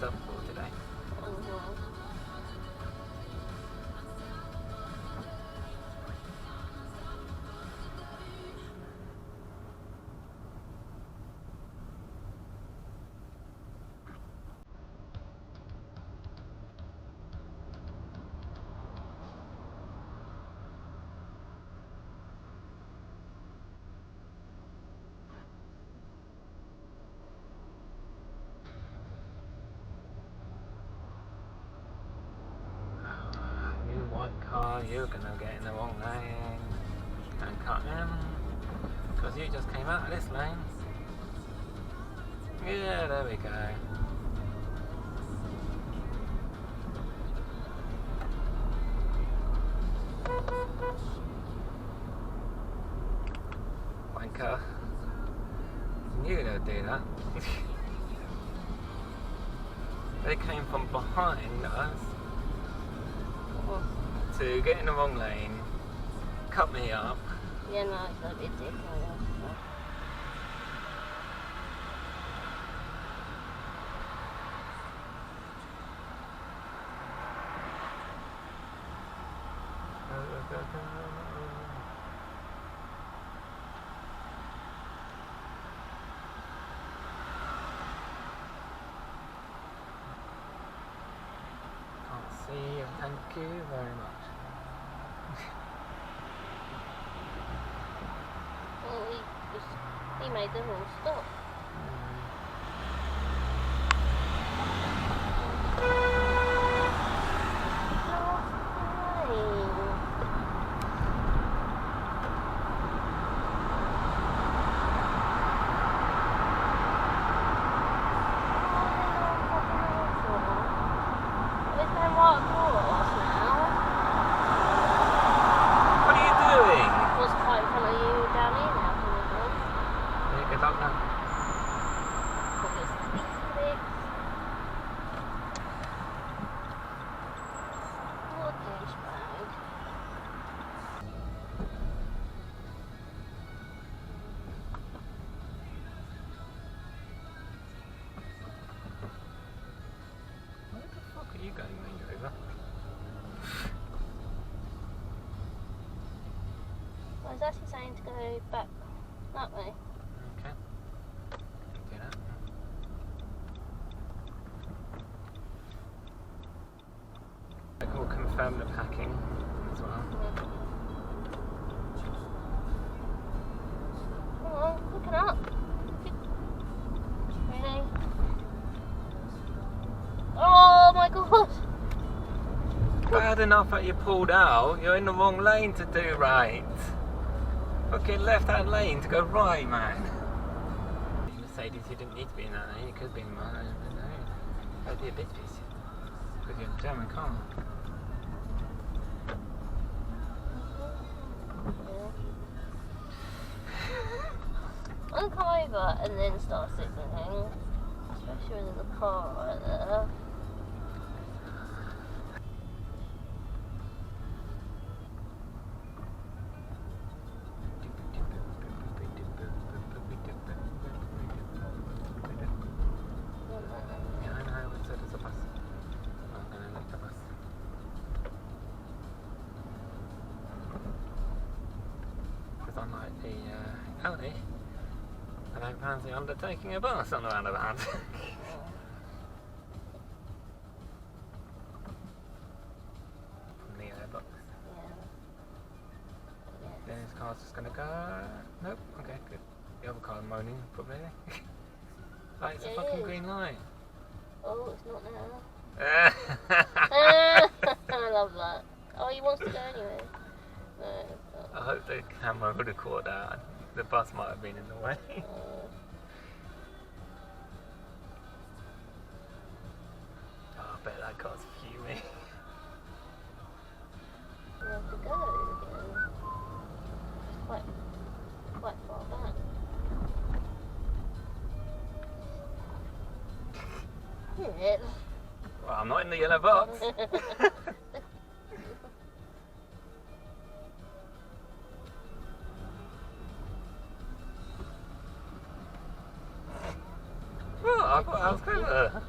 yourself for today. Car, you're gonna get in the wrong lane and cut in because you just came out of this lane. Yeah, there we go. Wanker. Knew they'd do that. They came from behind us to get in the wrong lane, cut me up. Yeah, no, it's a bit different. Can't see you, thank you very much. He made them all stop. What are you doing? What's quite fun of you down here now? Yeah, good luck now. Where the fuck are you going, Range Rover? I was actually saying to go back that way. Okay. Do that. We'll confirm the packing as well. Oh, looking up. Really? Oh my god! Bad enough that you pulled out, you're in the wrong lane to do right. Fucking left hand lane to go right, man. Mercedes, you didn't need to be in that lane, you could have been in my lane, but no. That'd be a bit piece. Because you're a German car. I'll come over and then start signaling, especially with the car right there. Yeah, I know, so does a bus. I'm going to lick the bus. Because unlike the Audi, I don't fancy undertaking a bus on the roundabout. From the airbox. Then his car's just going to go. Nope, okay, good. The other car moaning, probably. Like, it's a fucking green light. Oh, it's not now. I love that. Oh, he wants to go anyway. No, I hope the camera would have caught that. The bus might have been in the way. Oh, I bet that car's fuming. we have to go again. It's quite far back. Yeah. Well, I'm not in the yellow box. Oh, I thought I was clever.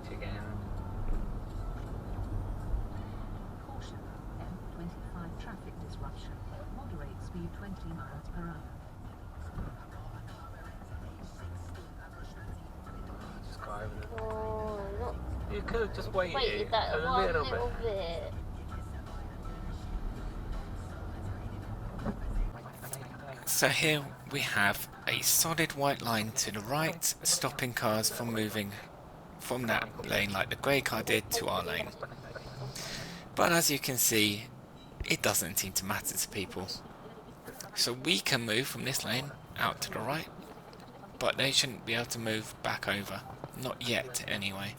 again. Caution, M25 traffic disruption. Moderate speed 20 miles per hour. Just go over the... Oh, look. You could have just waited That a one little little bit. bit. So here we have a solid white line to the right, stopping cars from moving from that lane like the grey car did to our lane. But as you can see, it doesn't seem to matter to people. So we can move from this lane out to the right, but they shouldn't be able to move back over. Not yet, anyway.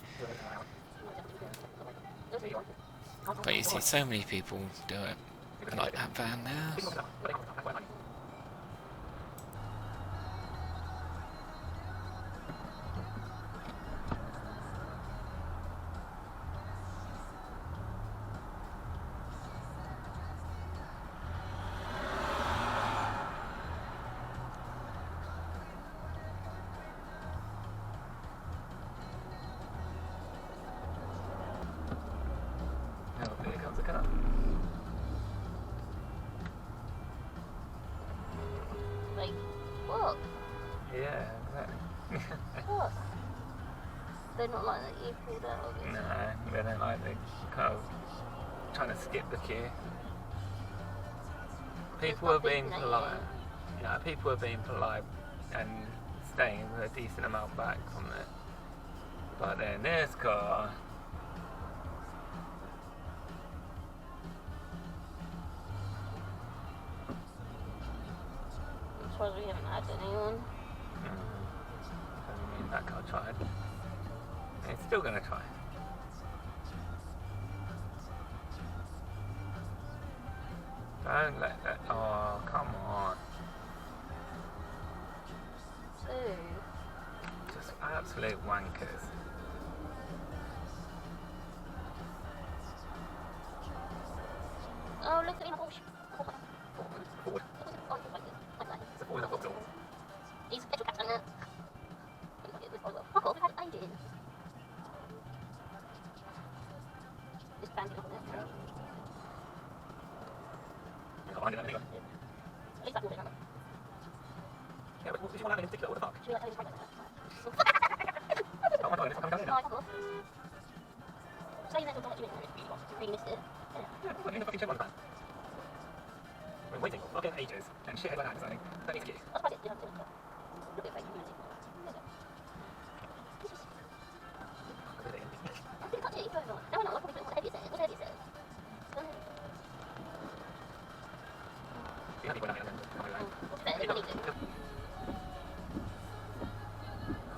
But you see so many people do it. Like that van there. Oh, here comes a car. Like, what? Yeah, exactly. What? They're not like that you pulled out of it. No, they don't like the kind of trying to skip the queue. People are being polite. Yeah, people are being polite and staying a decent amount back from it. But then this car. I'm surprised we haven't had anyone. I mean, that car tried. It's still gonna try. Don't let that. Oh, come on. Ooh. Just absolute wankers. Oh, look at him. Oh, shit. Forward. He's a petrol cat on that. Fuck off, we've had ages. Just banded up on it. At least that water number. Yeah, but did you want that in particular? What the fuck? Should we let those right there? Oh my god, it's coming down here No, now. I fuck off. Say that don't let you in there. Really missed it. Yeah, put it in the fucking check on the van. We're waiting for fucking ages. And shit like that, so that needs to queue. I suppose it did have to look at fake music. I think I can't see it, no, no, I'll probably put it what heavy it says. What's heavy it says? You happy when I'm in? What's better than money do?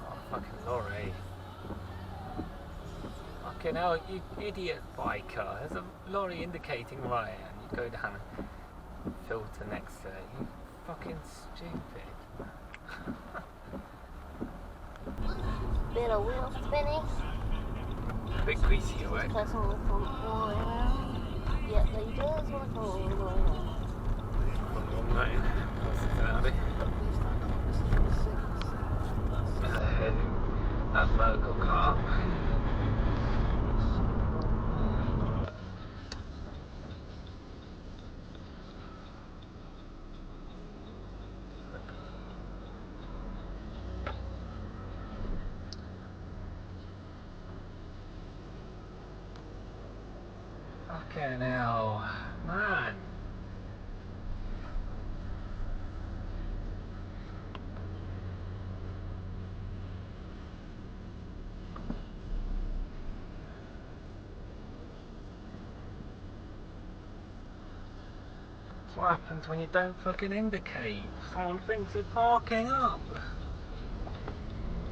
Oh, fucking lorry. Fucking hell, you idiot biker. There's a lorry indicating right, and you go down and filter next to it. You fucking stupid. Bit of wheel spinning. A bit greasy away. Person will come all the way around. Yep, he does want to come all the way around. Wrong lane. What's it gonna be? That local car. Fucking hell, man. What happens when you don't fucking indicate? Someone thinks you're parking up.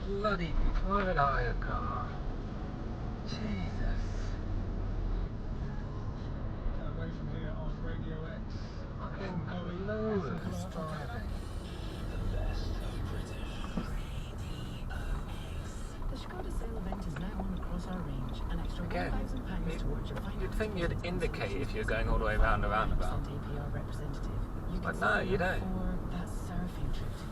Bloody private hire car. Jesus. Away from here on Radio X. Fucking lose driving. The Skoda sale event is now on across our range. An extra Again, £1,000 towards your finance. you'd think you'd indicate if you're going all the way round the roundabout. APR representative. You But can no, sign you up don't. for that surfing trip to